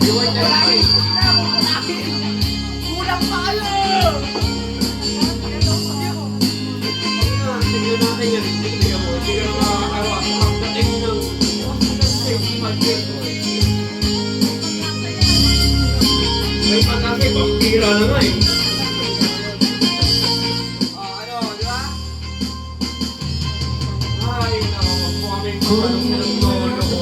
Iwan niya lang. Kulang pa kayo! Tingnan natin yan. Tingnan mo. Hindi ka na makakawa. Pagdating ng 65 years old. May pag-asa, pampira na nga eh. Ano, di ba? Ay, naku, kami papanong ng lolo ko.